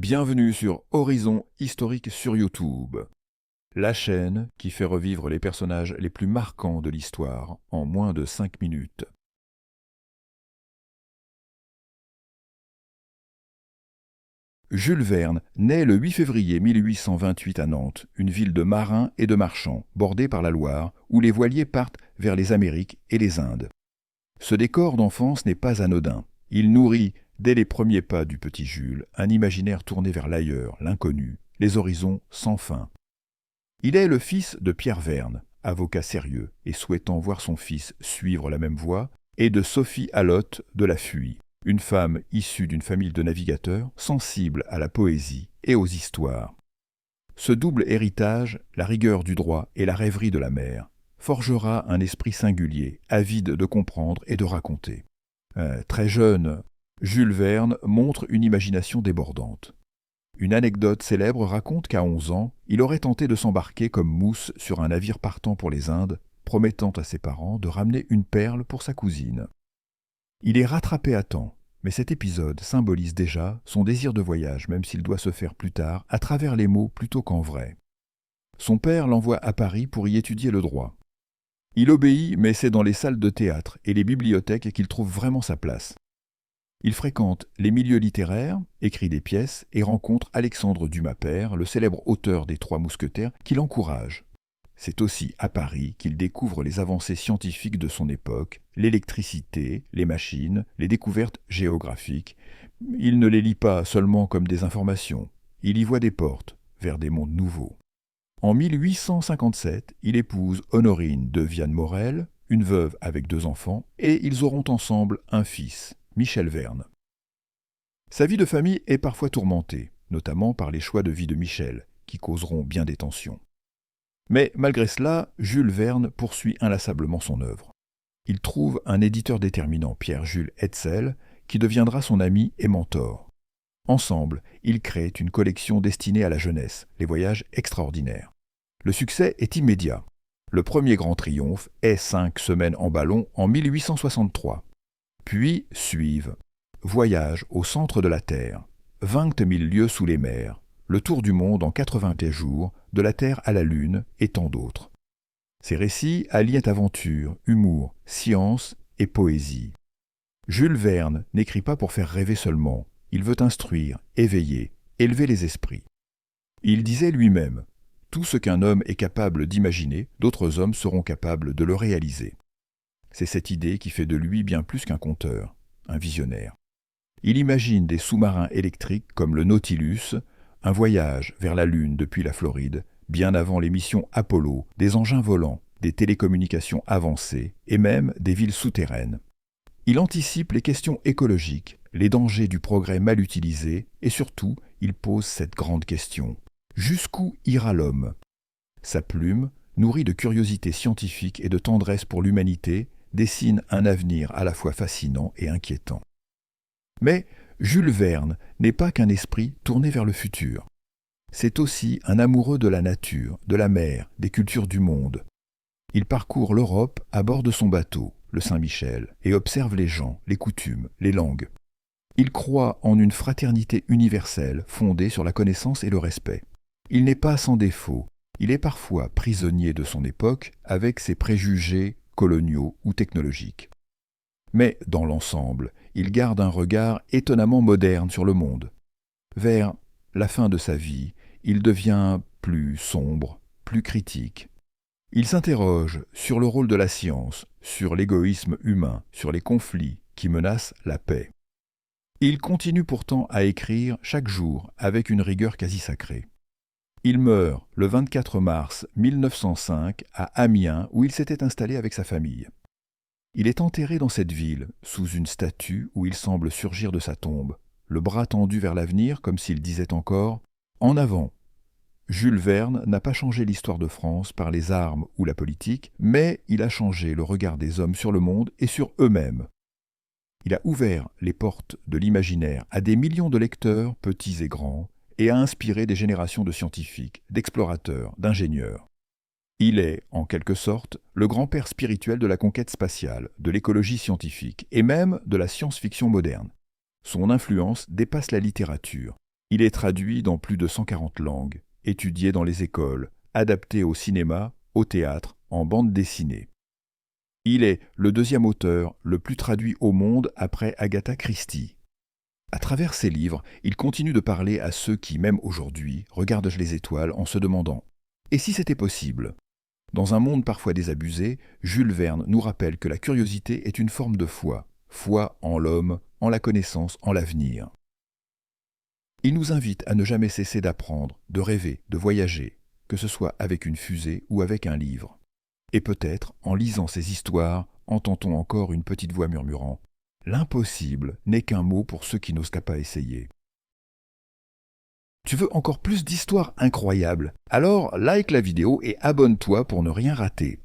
Bienvenue sur Horizon Historique sur YouTube, la chaîne qui fait revivre les personnages les plus marquants de l'histoire en moins de 5 minutes. Jules Verne naît le 8 février 1828 à Nantes, une ville de marins et de marchands, bordée par la Loire, où les voiliers partent vers les Amériques et les Indes. Ce décor d'enfance n'est pas anodin. Il nourrit, dès les premiers pas du petit Jules, un imaginaire tourné vers l'ailleurs, l'inconnu, les horizons sans fin. Il est le fils de Pierre Verne, avocat sérieux et souhaitant voir son fils suivre la même voie, et de Sophie Allotte de La Fuye, une femme issue d'une famille de navigateurs sensible à la poésie et aux histoires. Ce double héritage, la rigueur du droit et la rêverie de la mer, forgera un esprit singulier, avide de comprendre et de raconter. Très jeune, Jules Verne montre une imagination débordante. Une anecdote célèbre raconte qu'à 11 ans, il aurait tenté de s'embarquer comme mousse sur un navire partant pour les Indes, promettant à ses parents de ramener une perle pour sa cousine. Il est rattrapé à temps, mais cet épisode symbolise déjà son désir de voyage, même s'il doit se faire plus tard à travers les mots plutôt qu'en vrai. Son père l'envoie à Paris pour y étudier le droit. Il obéit, mais c'est dans les salles de théâtre et les bibliothèques qu'il trouve vraiment sa place. Il fréquente les milieux littéraires, écrit des pièces et rencontre Alexandre Dumas père, le célèbre auteur des Trois Mousquetaires, qui l'encourage. C'est aussi à Paris qu'il découvre les avancées scientifiques de son époque, l'électricité, les machines, les découvertes géographiques. Il ne les lit pas seulement comme des informations, il y voit des portes vers des mondes nouveaux. En 1857, il épouse Honorine de Viane-Morel, une veuve avec 2 enfants, et ils auront ensemble un fils, Michel Verne. Sa vie de famille est parfois tourmentée, notamment par les choix de vie de Michel, qui causeront bien des tensions. Mais malgré cela, Jules Verne poursuit inlassablement son œuvre. Il trouve un éditeur déterminant, Pierre-Jules Hetzel, qui deviendra son ami et mentor. Ensemble, ils créent une collection destinée à la jeunesse, les voyages extraordinaires. Le succès est immédiat. Le premier grand triomphe est 5 semaines en ballon en 1863. Puis suivent Voyage au centre de la Terre, 20 000 lieues sous les mers, le tour du monde en 80 jours, de la Terre à la Lune et tant d'autres. Ces récits allient aventure, humour, science et poésie. Jules Verne n'écrit pas pour faire rêver seulement, il veut instruire, éveiller, élever les esprits. Il disait lui-même « Tout ce qu'un homme est capable d'imaginer, d'autres hommes seront capables de le réaliser ». C'est cette idée qui fait de lui bien plus qu'un conteur, un visionnaire. Il imagine des sous-marins électriques comme le Nautilus, un voyage vers la Lune depuis la Floride, bien avant les missions Apollo, des engins volants, des télécommunications avancées et même des villes souterraines. Il anticipe les questions écologiques, les dangers du progrès mal utilisé et surtout, il pose cette grande question. Jusqu'où ira l'homme ? Sa plume, nourrie de curiosité scientifique et de tendresse pour l'humanité, dessine un avenir à la fois fascinant et inquiétant. Mais Jules Verne n'est pas qu'un esprit tourné vers le futur. C'est aussi un amoureux de la nature, de la mer, des cultures du monde. Il parcourt l'Europe à bord de son bateau, le Saint-Michel, et observe les gens, les coutumes, les langues. Il croit en une fraternité universelle fondée sur la connaissance et le respect. Il n'est pas sans défaut. Il est parfois prisonnier de son époque avec ses préjugés coloniaux ou technologiques. Mais dans l'ensemble, il garde un regard étonnamment moderne sur le monde. Vers la fin de sa vie, il devient plus sombre, plus critique. Il s'interroge sur le rôle de la science, sur l'égoïsme humain, sur les conflits qui menacent la paix. Il continue pourtant à écrire chaque jour avec une rigueur quasi sacrée. Il meurt le 24 mars 1905 à Amiens où il s'était installé avec sa famille. Il est enterré dans cette ville, sous une statue où il semble surgir de sa tombe, le bras tendu vers l'avenir comme s'il disait encore « En avant ». Jules Verne n'a pas changé l'histoire de France par les armes ou la politique, mais il a changé le regard des hommes sur le monde et sur eux-mêmes. Il a ouvert les portes de l'imaginaire à des millions de lecteurs, petits et grands, et a inspiré des générations de scientifiques, d'explorateurs, d'ingénieurs. Il est, en quelque sorte, le grand-père spirituel de la conquête spatiale, de l'écologie scientifique et même de la science-fiction moderne. Son influence dépasse la littérature. Il est traduit dans plus de 140 langues, étudié dans les écoles, adapté au cinéma, au théâtre, en bande dessinée. Il est le deuxième auteur le plus traduit au monde après Agatha Christie. À travers ses livres, il continue de parler à ceux qui, même aujourd'hui, regardent les étoiles en se demandant « Et si c'était possible ?» Dans un monde parfois désabusé, Jules Verne nous rappelle que la curiosité est une forme de foi, foi en l'homme, en la connaissance, en l'avenir. Il nous invite à ne jamais cesser d'apprendre, de rêver, de voyager, que ce soit avec une fusée ou avec un livre. Et peut-être, en lisant ces histoires, entend-on encore une petite voix murmurant « L'impossible n'est qu'un mot pour ceux qui n'osent pas essayer ». Tu veux encore plus d'histoires incroyables? Alors like la vidéo et abonne-toi pour ne rien rater.